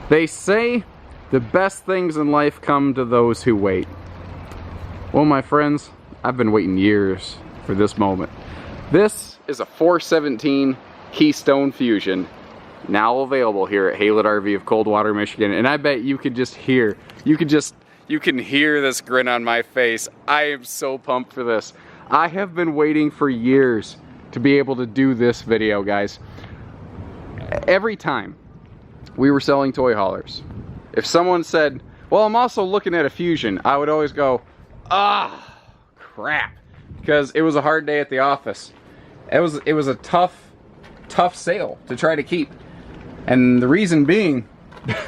They say the best things in life come to those who wait. Well, my friends, I've been waiting years for this moment. This is a 417 Keystone Fuzion, now available here at Haylett RV of Coldwater, Michigan. And I bet you could just hear, you can hear this grin on my face. I am so pumped for this. I have been waiting for years to be able to do this video, guys. Every time we were selling toy haulers, if someone said, well, I'm also looking at a Fuzion, I would always go, ah, crap. Because it was a hard day at the office. It was a tough sale to try to keep. And the reason being,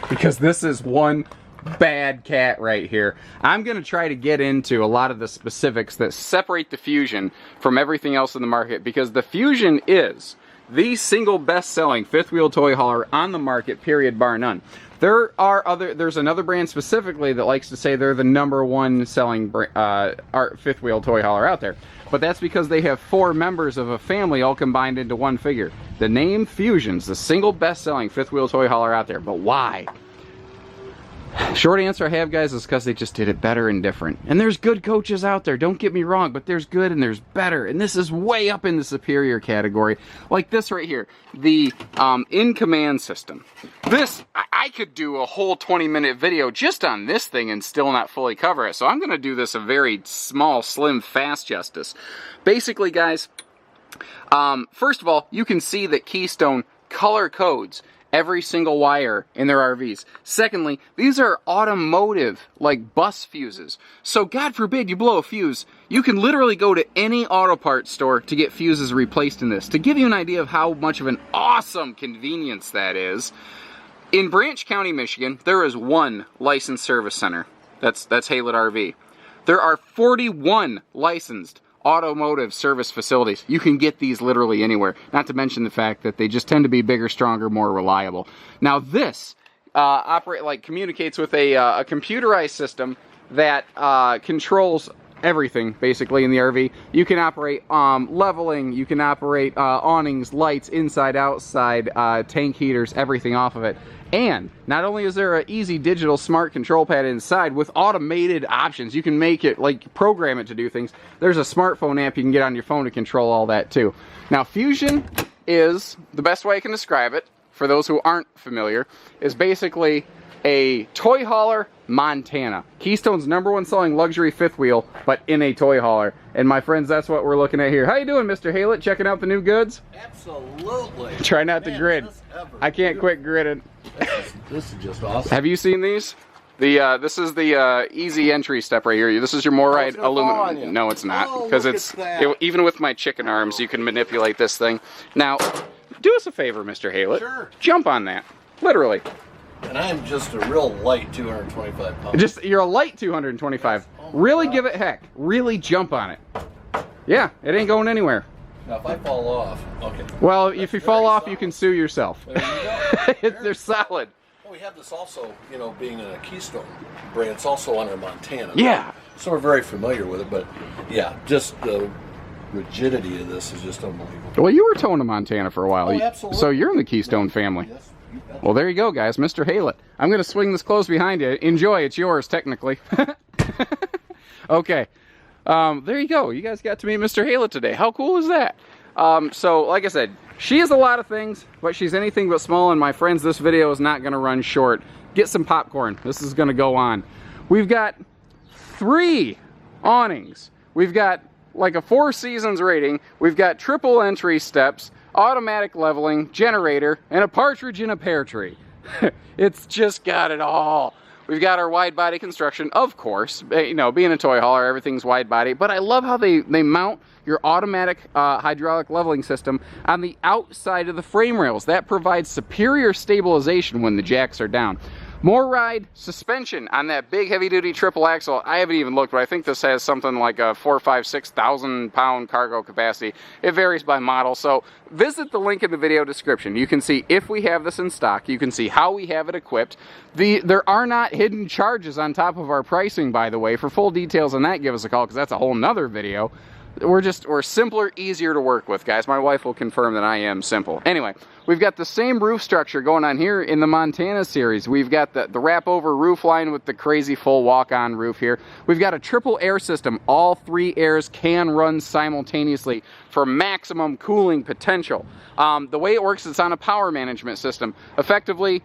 because this is one bad cat right here. I'm going to try to get into a lot of the specifics that separate the Fuzion from everything else in the market, because the Fuzion is the single best-selling fifth wheel toy hauler on the market, period, bar none. There's another brand specifically that likes to say they're the #1 selling fifth wheel toy hauler out there. But that's because they have 4 members of a family all combined into one figure. The name Fuzion's the single best-selling fifth wheel toy hauler out there. But why? Short answer I have, guys, is because they just did it better and different. And there's good coaches out there, don't get me wrong, but there's good and there's better. And this is way up in the superior category. Like this right here, the in-command system. This, I could do a whole 20-minute video just on this thing and still not fully cover it. So I'm going to do this a very small, slim, fast justice. Basically, guys, first of all, you can see that Keystone color codes every single wire in their RVs. Secondly, these are automotive, like bus fuses. So God forbid you blow a fuse, you can literally go to any auto parts store to get fuses replaced in this. To give you an idea of how much of an awesome convenience that is, in Branch County, Michigan, there is 1 licensed service center. That's Haylett RV. There are 41 licensed automotive service facilities. You can get these literally anywhere, not to mention the fact that they just tend to be bigger, stronger, more reliable. Now this communicates with a computerized system that controls everything basically in the RV. You can operate leveling, you can operate awnings, lights, inside, outside, tank heaters, everything off of it. And not only is there an easy digital smart control pad inside with automated options, you can make it, like, program it to do things. There's a smartphone app you can get on your phone to control all that too. Now Fuzion is, the best way I can describe it, for those who aren't familiar, is basically a toy hauler Montana. Keystone's #1 selling luxury fifth wheel, but in a toy hauler. And my friends, that's what we're looking at here. How you doing, Mr. Haylett? Checking out the new goods? Absolutely. Try not to grid. I can't quit gridding. This is just awesome. Have you seen these? This is the easy entry step right here. This is your MORryde aluminum. No, it's not, because even with my chicken arms, you can manipulate this thing. Now, do us a favor, Mr. Haylett. Sure. Jump on that, literally. And I'm just a real light 225 pounds. You're a light 225. Really give it heck. Really jump on it. Yeah, it ain't going anywhere. Now, if I fall off, okay. Well, if you fall off, you can sue yourself. There you go. They're solid. Well, we have this also, you know, being in a Keystone brand, it's also under Montana. Yeah. So we're very familiar with it, but yeah, just the rigidity of this is just unbelievable. Well, you were towing to Montana for a while. Oh, absolutely. So you're in the Keystone family. Yes. Well, there you go, guys. Mr. Haylett. I'm going to swing this close behind you. Enjoy. It's yours, technically. Okay. There you go. You guys got to meet Mr. Haylett today. How cool is that? So, like I said, she is a lot of things, but she's anything but small. And my friends, this video is not going to run short. Get some popcorn. This is going to go on. We've got 3 awnings. We've got like a 4 seasons rating. We've got triple entry steps, automatic leveling, generator, and a partridge in a pear tree. It's just got it all. We've got our wide body construction, of course. You know, being a toy hauler, everything's wide body. But I love how they mount your automatic hydraulic leveling system on the outside of the frame rails. That provides superior stabilization when the jacks are down. MORryde suspension on that big heavy-duty triple axle. I haven't even looked, but I think this has something like a 4,000, 5,000, 6,000 pound cargo capacity. It varies by model, so visit the link in the video description. You can see if we have this in stock. You can see how we have it equipped. There are not hidden charges on top of our pricing, by the way. For full details on that, give us a call, because that's a whole nother video. We're simpler, easier to work with, guys. My wife will confirm that I am simple. Anyway, we've got the same roof structure going on here in the Montana series. We've got the wrap over roof line with the crazy full walk-on roof here. We've got a triple air system. All 3 airs can run simultaneously for maximum cooling potential. The way it works, it's on a power management system. Effectively,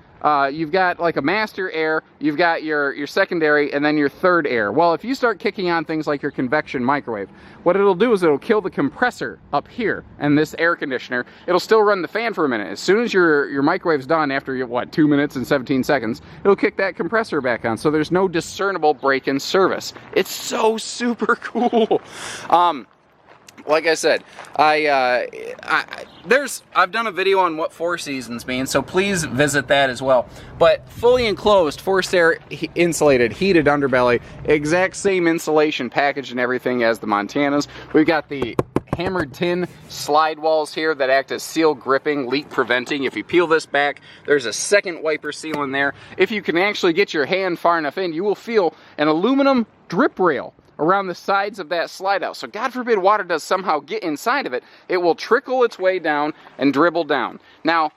you've got like a master air, you've got your secondary, and then your third air. Well, if you start kicking on things like your convection microwave, what it'll do is it'll kill the compressor up here, and this air conditioner, it'll still run the fan for a minute. As soon as your microwave's done, after, what, 2 minutes and 17 seconds, it'll kick that compressor back on, so there's no discernible break in service. It's so super cool. Like I said, I've done a video on what 4 seasons mean, so please visit that as well. But fully enclosed, forced air insulated, heated underbelly, exact same insulation package and everything as the Montanas. We've got the hammered tin slide walls here that act as seal gripping, leak preventing. If you peel this back, there's a second wiper seal in there. If you can actually get your hand far enough in, you will feel an aluminum drip rail around the sides of that slide out. So God forbid water does somehow get inside of it, it will trickle its way down and dribble down. Now,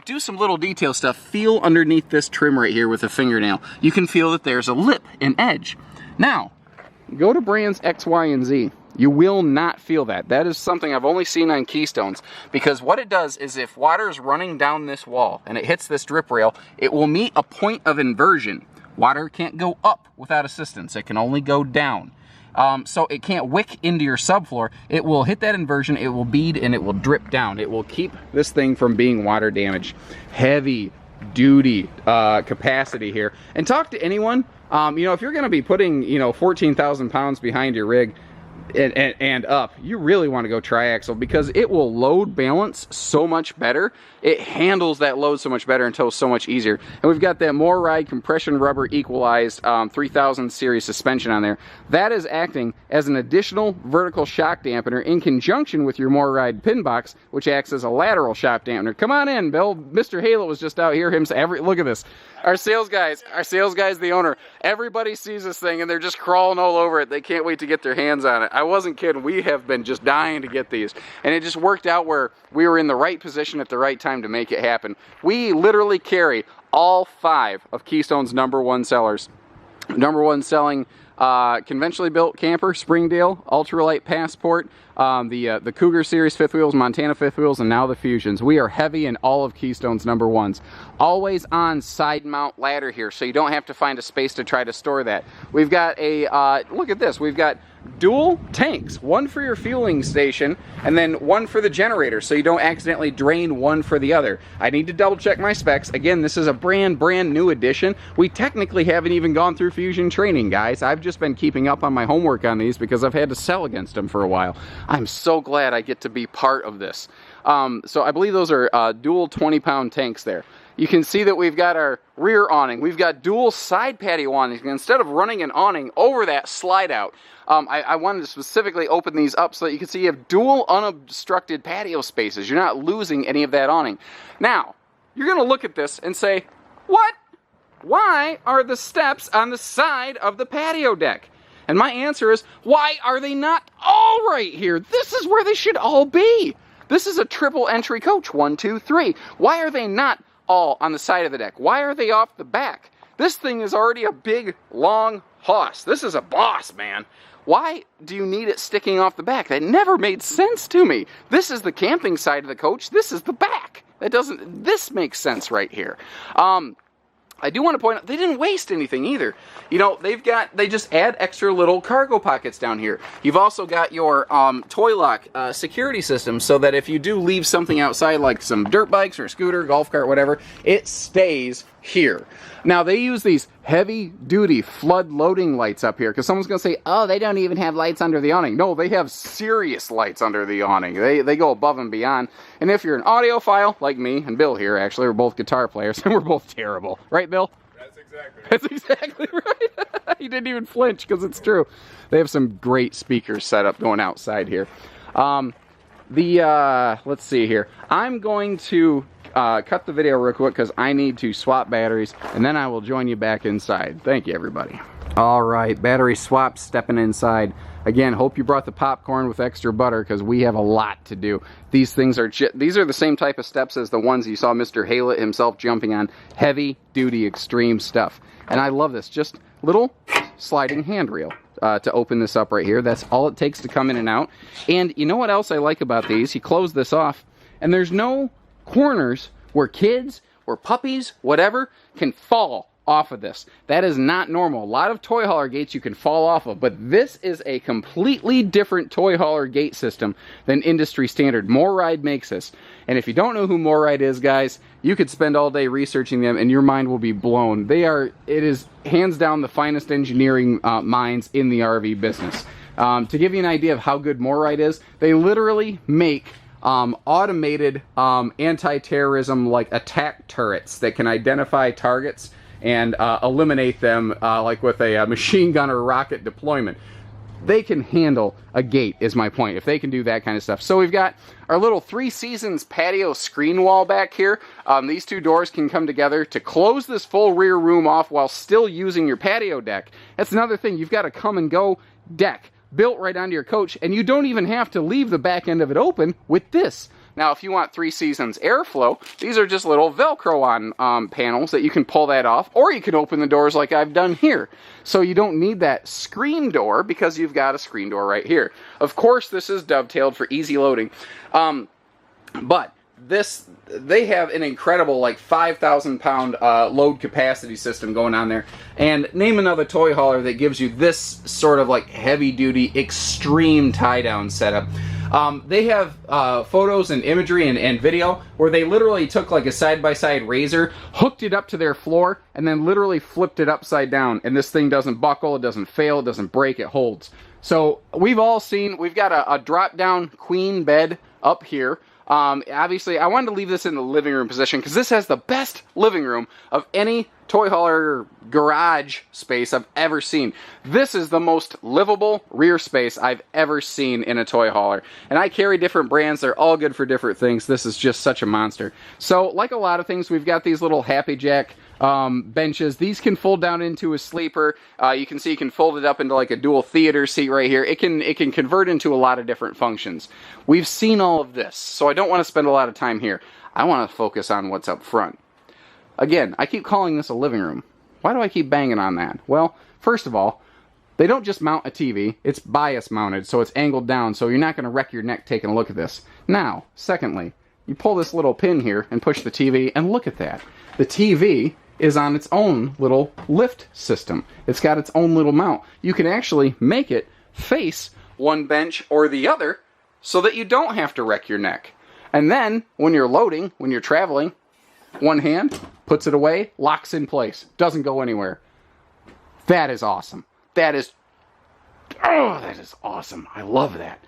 do some little detail stuff. Feel underneath this trim right here with a fingernail. You can feel that there's a lip, an edge. Now, go to brands X, Y, and Z. You will not feel that. That is something I've only seen on Keystones, because what it does is if water is running down this wall and it hits this drip rail, it will meet a point of inversion. Water can't go up without assistance. It can only go down. So it can't wick into your subfloor. It will hit that inversion, it will bead, and it will drip down. It will keep this thing from being water damaged. Heavy duty capacity here. And talk to anyone, you know, if you're going to be putting, you know, 14,000 pounds behind your rig and up, you really want to go triaxle, because it will load balance so much better. It handles that load so much better and tows so much easier. And we've got that MoreRide compression rubber equalized 3000 series suspension on there. That is acting as an additional vertical shock dampener in conjunction with your MoreRide pin box, which acts as a lateral shock dampener. Come on in, Bill. Mr. Halo was just out here. Look at this. Our sales guys, the owner, everybody sees this thing and they're just crawling all over it. They can't wait to get their hands on it. I wasn't kidding. We have been just dying to get these. And it just worked out where we were in the right position at the right time to make it happen. We literally carry all 5 of Keystone's #1 sellers. #1 selling conventionally built camper, Springdale, Ultralight Passport, the Cougar Series 5th wheels, Montana 5th wheels, and now the Fusions. We are heavy in all of Keystone's #1s. Always on side mount ladder here, so you don't have to find a space to try to store that. We've got a, look at this, we've got dual tanks, one for your fueling station and then one for the generator, so you don't accidentally drain one for the other. I need to double check my specs. Again, this is a brand new edition. We technically haven't even gone through Fuzion training, guys. I've just been keeping up on my homework on these because I've had to sell against them for a while. I'm so glad I get to be part of this. So I believe those are dual 20-pound tanks there. You can see that we've got our rear awning. We've got dual side patio awnings. Instead of running an awning over that slide out, I wanted to specifically open these up so that you can see you have dual unobstructed patio spaces. You're not losing any of that awning. Now, you're going to look at this and say, what? Why are the steps on the side of the patio deck? And my answer is, why are they not all right here? This is where they should all be. This is a triple entry coach, 1, 2, 3. Why are they not all on the side of the deck? Why are they off the back? This thing is already a big, long hoss. This is a boss, man. Why do you need it sticking off the back? That never made sense to me. This is the camping side of the coach. This is the back. This makes sense right here. I do want to point out, they didn't waste anything either. You know, they just add extra little cargo pockets down here. You've also got your toy lock security system, so that if you do leave something outside, like some dirt bikes or a scooter, golf cart, whatever, it stays here. Now, they use these heavy-duty flood loading lights up here, because someone's going to say, oh, they don't even have lights under the awning. No, they have serious lights under the awning. They go above and beyond. And if you're an audiophile, like me and Bill here, actually, we're both guitar players, and we're both terrible. Right, Bill? That's exactly right. That's exactly right. He didn't even flinch, because it's true. They have some great speakers set up going outside here. Let's see here. I'm going to cut the video real quick because I need to swap batteries, and then I will join you back inside. Thank you, everybody. All right, battery swap, stepping inside. Again, hope you brought the popcorn with extra butter because we have a lot to do. These things are these are the same type of steps as the ones you saw Mr. Haylett himself jumping on. Heavy duty extreme stuff. And I love this. Just little sliding handrail to open this up right here. That's all it takes to come in and out. And you know what else I like about these? You close this off and there's no corners where kids or puppies, whatever, can fall off of this. That is not normal. A lot of toy hauler gates you can fall off of, but this is a completely different toy hauler gate system than industry standard. MORryde makes this. And if you don't know who MORryde is, guys, you could spend all day researching them and your mind will be blown. It is hands down the finest engineering minds in the RV business. To give you an idea of how good MORryde is, they literally make automated anti-terrorism like attack turrets that can identify targets and eliminate them like with a machine gun or rocket deployment. They can handle a gate, is my point, if they can do that kind of stuff. So we've got our little 3 Seasons patio screen wall back here. These 2 doors can come together to close this full rear room off while still using your patio deck. That's another thing. You've got a come and go deck built right onto your coach, and you don't even have to leave the back end of it open with this. Now, if you want 3 Seasons airflow, these are just little Velcro on panels that you can pull that off, or you can open the doors like I've done here. So you don't need that screen door because you've got a screen door right here. Of course, this is dovetailed for easy loading, but they have an incredible like 5,000 pound load capacity system going on there. And name another toy hauler that gives you this sort of like heavy duty extreme tie down setup. They have photos and imagery and video where they literally took like a side-by-side razor, hooked it up to their floor, and then literally flipped it upside down. And this thing doesn't buckle, it doesn't fail, it doesn't break, it holds. So we've got a drop-down queen bed up here. Obviously, I wanted to leave this in the living room position because this has the best living room of any toy hauler garage space I've ever seen. This is the most livable rear space I've ever seen in a toy hauler. And I carry different brands. They're all good for different things. This is just such a monster. So, like a lot of things, we've got these little Happy Jack benches. These can fold down into a sleeper. You can see you can fold it up into like a dual theater seat right here. It can convert into a lot of different functions. We've seen all of this, so I don't want to spend a lot of time here. I want to focus on what's up front. Again, I keep calling this a living room. Why do I keep banging on that? Well, first of all, they don't just mount a TV. It's bias mounted, so it's angled down, so you're not going to wreck your neck taking a look at this. Now, secondly, you pull this little pin here and push the TV, and look at that. The TV is on its own little lift system. It's got its own little mount. You can actually make it face one bench or the other so that you don't have to wreck your neck. And then, when you're loading, when you're traveling, one hand puts it away, locks in place, doesn't go anywhere. That is awesome. That is awesome. I love that.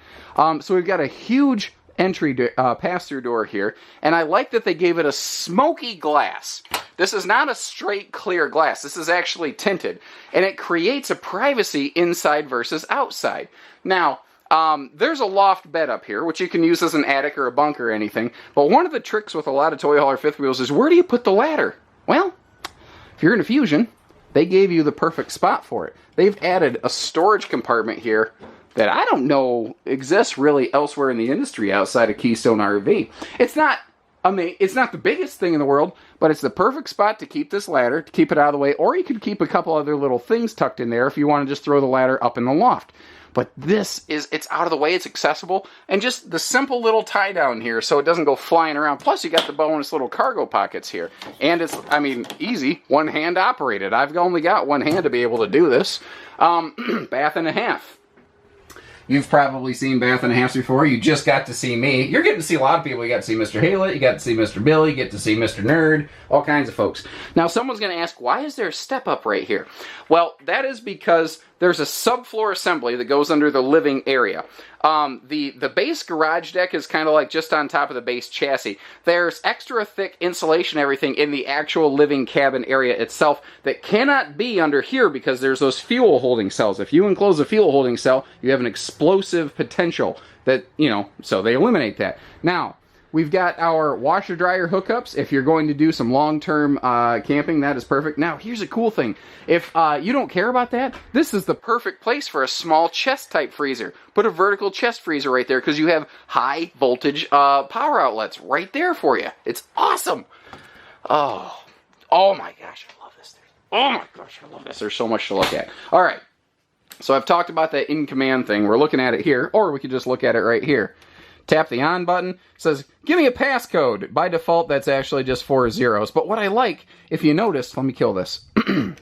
So we've got a huge entry pass-through door here, and I like that they gave it a smoky glass. This is not a straight clear glass. This is actually tinted, and it creates a privacy inside versus outside. Now, there's a loft bed up here, which you can use as an attic or a bunk or anything, but one of the tricks with a lot of toy hauler fifth wheels is where do you put the ladder? Well, if you're in a Fuzion, they gave you the perfect spot for it. They've added a storage compartment here that I don't know exists really elsewhere in the industry outside of Keystone RV. It's not the biggest thing in the world, but it's the perfect spot to keep this ladder, to keep it out of the way, or you could keep a couple other little things tucked in there if you want to just throw the ladder up in the loft. But it's out of the way, it's accessible, and just the simple little tie down here so it doesn't go flying around. Plus you got the bonus little cargo pockets here. And it's, easy, one hand operated. I've only got one hand to be able to do this. Bath and a half. You've probably seen bath and a halves before. You just got to see me. You're getting to see a lot of people. You got to see Mr. Haylett, you got to see Mr. Billy, you get to see Mr. Nerd, all kinds of folks. Now, someone's going to ask, why is there a step up right here? Well, that is because there's a subfloor assembly that goes under the living area. The base garage deck is kind of like just on top of the base chassis. There's extra thick insulation, everything in the actual living cabin area itself that cannot be under here because there's those fuel holding cells. If you enclose a fuel holding cell, you have an explosive potential that, so they eliminate that. Now, we've got our washer dryer hookups. If you're going to do some long-term camping, that is perfect. Now, here's a cool thing. If you don't care about that, this is the perfect place for a small chest type freezer. Put a vertical chest freezer right there because you have high voltage power outlets right there for you. It's awesome. Oh my gosh, I love this thing. Oh my gosh, I love this. There's so much to look at. All right. So I've talked about that in-command thing. We're looking at it here, or we could just look at it right here. Tap the on button. It says, give me a passcode. By default, that's actually just 4 zeros. But what I like, if you notice, let me kill this. We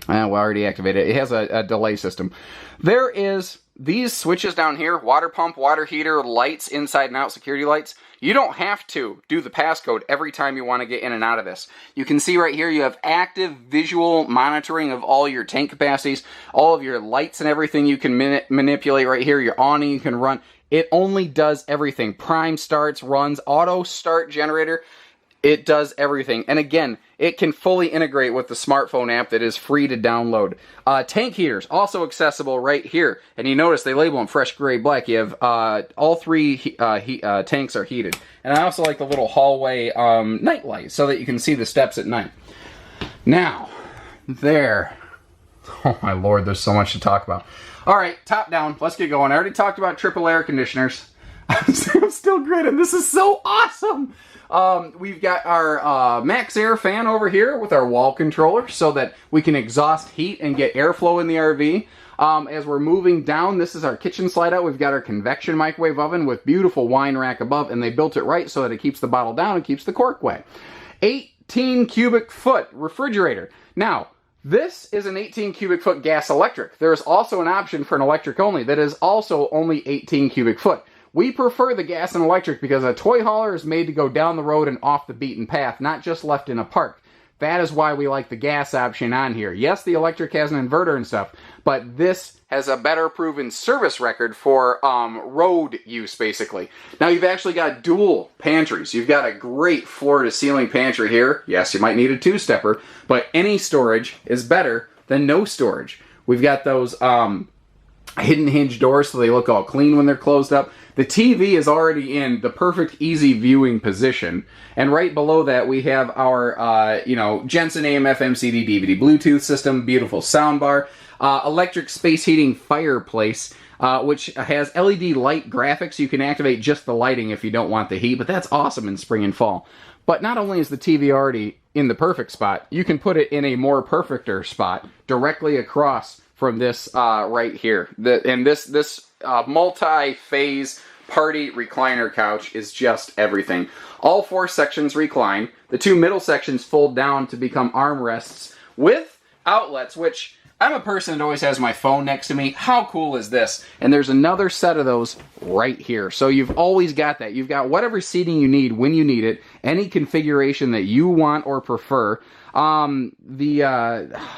already activated it. It has a delay system. There is these switches down here, water pump, water heater, lights, inside and out, security lights. You don't have to do the passcode every time you want to get in and out of this. You can see right here you have active visual monitoring of all your tank capacities, all of your lights and everything you can manipulate right here. Your awning you can run. It only does everything. Prime starts, runs, auto start generator. It does everything. And again, it can fully integrate with the smartphone app that is free to download. Tank heaters, also accessible right here. And you notice they label them fresh gray black. You have all three tanks are heated. And I also like the little hallway night light so that you can see the steps at night. Now, there. Oh my lord, there's so much to talk about. All right, top down, let's get going. I already talked about triple air conditioners. I'm still grinning. This is so awesome. We've got our Max Air fan over here with our wall controller so that we can exhaust heat and get airflow in the RV. As we're moving down, this is our kitchen slide out. We've got our convection microwave oven with beautiful wine rack above, and they built it right so that it keeps the bottle down and keeps the cork wet. 18 cubic foot refrigerator. Now, this is an 18 cubic foot gas electric. There is also an option for an electric only that is also only 18 cubic foot. We prefer the gas and electric because a toy hauler is made to go down the road and off the beaten path, not just left in a park. That is why we like the gas option on here. Yes, the electric has an inverter and stuff, but this has a better proven service record for road use, basically. Now, you've actually got dual pantries. You've got a great floor-to-ceiling pantry here. Yes, you might need a two-stepper, but any storage is better than no storage. We've got those hidden hinge doors so they look all clean when they're closed up. The TV is already in the perfect easy viewing position. And right below that we have our, Jensen AM, FM, CD, DVD, Bluetooth system, beautiful soundbar, electric space heating fireplace, which has LED light graphics. You can activate just the lighting if you don't want the heat, but that's awesome in spring and fall. But not only is the TV already in the perfect spot, you can put it in a more perfecter spot directly across from this right here. This multi-phase party recliner couch is just everything. All 4 sections recline. The 2 middle sections fold down to become armrests with outlets, which I'm a person that always has my phone next to me. How cool is this? And there's another set of those right here. So you've always got that. You've got whatever seating you need when you need it, any configuration that you want or prefer. Oh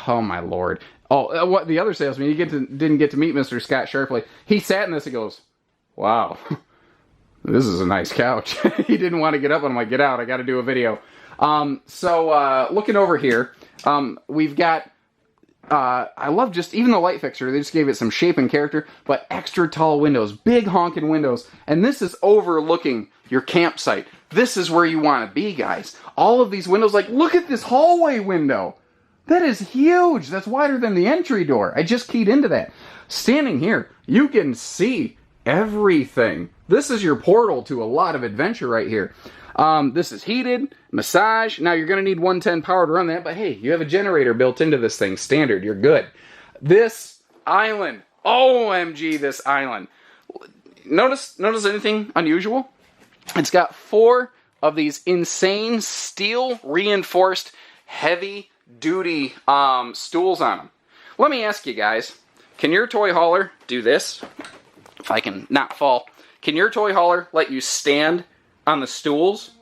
my lord. Oh, what the other salesman, didn't get to meet Mr. Scott Sharpley. He sat in this and goes, wow, this is a nice couch. He didn't want to get up, and I'm like, get out, I got to do a video. Looking over here, we've got, I love just, even the light fixture, they just gave it some shape and character, but extra tall windows, big honking windows, and this is overlooking your campsite. This is where you want to be, guys. All of these windows, like, look at this hallway window. That is huge. That's wider than the entry door. I just keyed into that. Standing here, you can see everything. This is your portal to a lot of adventure right here. This is heated, massage. Now, you're going to need 110 power to run that, but hey, you have a generator built into this thing. Standard. You're good. This island. OMG, this island. Notice anything unusual? It's got 4 of these insane steel reinforced heavy duty stools on them. Let me ask you guys, can your toy hauler do this? If I can not fall. Can your toy hauler let you stand on the stools?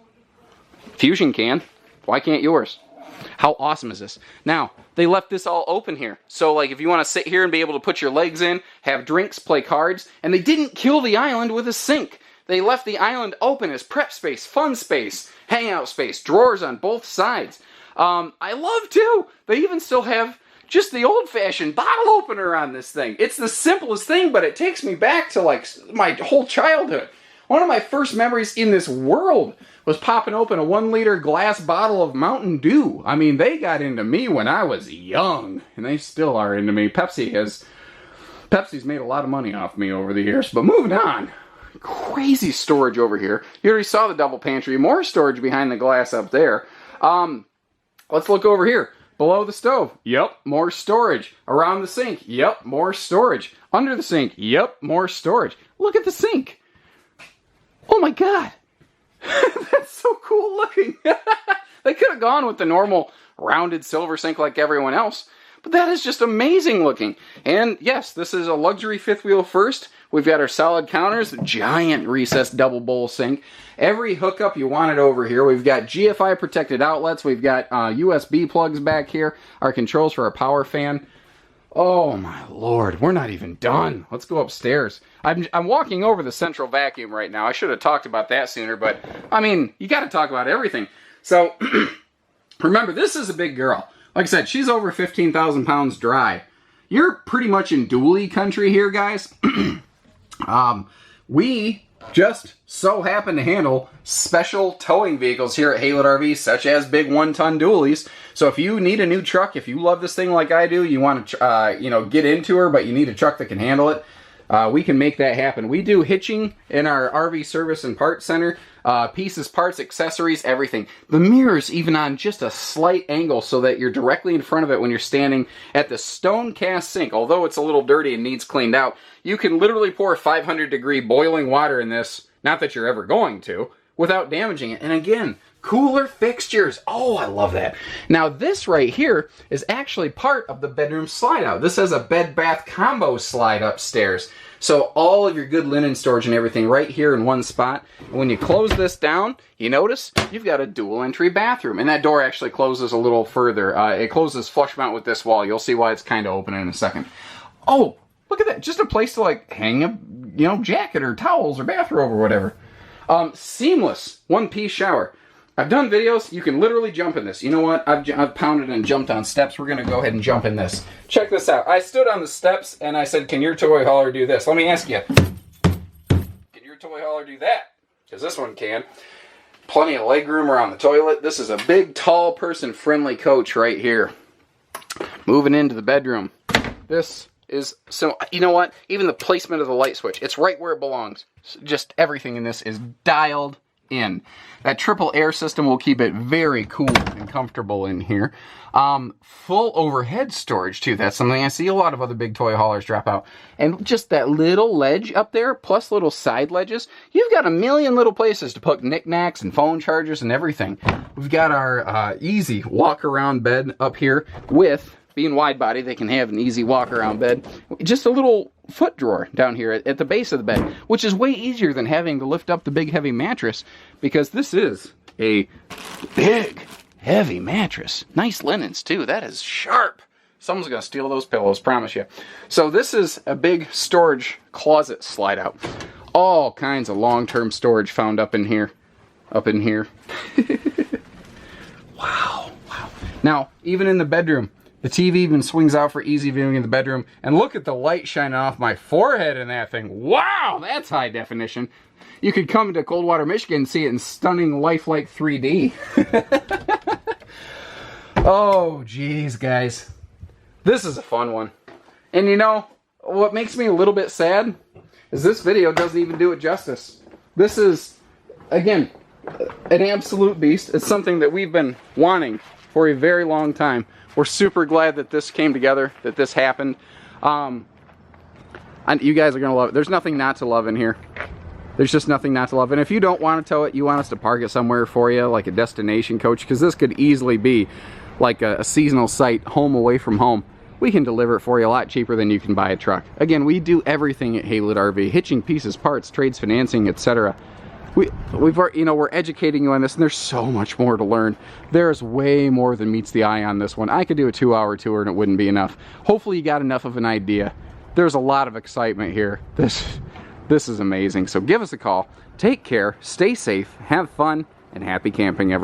Fuzion can. Why can't yours? How awesome is this? Now, they left this all open here. So, like, if you want to sit here and be able to put your legs in, have drinks, play cards, and they didn't kill the island with a sink. They left the island open as prep space, fun space, hangout space, drawers on both sides. I love, too, they even still have just the old-fashioned bottle opener on this thing. It's the simplest thing, but it takes me back to, like, my whole childhood. One of my first memories in this world was popping open a 1 liter glass bottle of Mountain Dew. I mean, they got into me when I was young, and they still are into me. Pepsi's made a lot of money off me over the years, but moving on. Crazy storage over here. You already saw the double pantry. More storage behind the glass up there. Let's look over here. Below the stove. Yep, more storage. Around the sink. Yep, more storage. Under the sink. Yep, more storage. Look at the sink. Oh my God. That's so cool looking. They could have gone with the normal rounded silver sink like everyone else, but that is just amazing looking. And yes, this is a luxury fifth wheel first. We've got our solid counters, giant recessed double bowl sink. Every hookup you wanted over here. We've got GFI protected outlets. We've got USB plugs back here. Our controls for our power fan. Oh my Lord, we're not even done. Let's go upstairs. I'm walking over the central vacuum right now. I should have talked about that sooner, but I mean, you got to talk about everything. So remember, this is a big girl. Like I said, she's over 15,000 pounds dry. You're pretty much in dually country here, guys. We just so happen to handle special towing vehicles here at Haylett RV, such as big 1-ton dualies. So if you need a new truck, if you love this thing like I do, you want to get into her, but you need a truck that can handle it, we can make that happen. We do hitching in our RV service and parts center. Pieces, parts, accessories, everything. The mirror's even on just a slight angle so that you're directly in front of it when you're standing at the stone cast sink. Although it's a little dirty and needs cleaned out, you can literally pour 500-degree boiling water in this, not that you're ever going to, without damaging it. And again, cooler fixtures. Oh, I love that. Now this right here is actually part of the bedroom slide out. This has a bed bath combo slide upstairs. So all of your good linen storage and everything right here in one spot. And when you close this down, you notice you've got a dual entry bathroom. And that door actually closes a little further. It closes flush mount with this wall. You'll see why it's kind of open in a second. Oh, look at that. Just a place to like hang a jacket or towels or bathrobe or whatever. Seamless one-piece shower. I've done videos, you can literally jump in this. You know what? I've pounded and jumped on steps. We're going to go ahead and jump in this. Check this out. I stood on the steps and I said, can your toy hauler do this? Let me ask you. Can your toy hauler do that? Because this one can. Plenty of leg room around the toilet. This is a big, tall, person-friendly coach right here. Moving into the bedroom. This is, so you know what? Even the placement of the light switch, it's right where it belongs. Just everything in this is dialed in. That triple air system will keep it very cool and comfortable in here. Full overhead storage too. That's something I see a lot of other big toy haulers drop out. And just that little ledge up there, plus little side ledges, you've got a million little places to put knickknacks and phone chargers and everything. We've got our easy walk around bed up here with, being wide body, they can have an easy walk around bed. Just a little foot drawer down here at the base of the bed, which is way easier than having to lift up the big heavy mattress, because this is a big heavy mattress. Nice linens too. That is sharp. Someone's gonna steal those pillows, promise you. So this is a big storage closet slide out. All kinds of long-term storage found up in here. Wow. Now, even in the bedroom, the TV even swings out for easy viewing in the bedroom. And look at the light shining off my forehead in that thing. Wow, that's high definition. You could come to Coldwater, Michigan and see it in stunning lifelike 3D. Oh, geez, guys. This is a fun one. And you know, what makes me a little bit sad is this video doesn't even do it justice. This is, again, an absolute beast. It's something that we've been wanting for a very long time. We're super glad that this came together, that this happened. And you guys are going to love it. There's nothing not to love in here. There's just nothing not to love. And if you don't want to tow it, you want us to park it somewhere for you, like a destination coach, because this could easily be like a seasonal site, home away from home. We can deliver it for you a lot cheaper than you can buy a truck. Again, we do everything at Haylett RV. Hitching, pieces, parts, trades, financing, etc. We're educating you on this, and there's so much more to learn. There's way more than meets the eye on this one. I could do a 2-hour tour and it wouldn't be enough. Hopefully you got enough of an idea. There's a lot of excitement here. This is amazing. So give us a call. Take care, stay safe, have fun, and happy camping, everyone.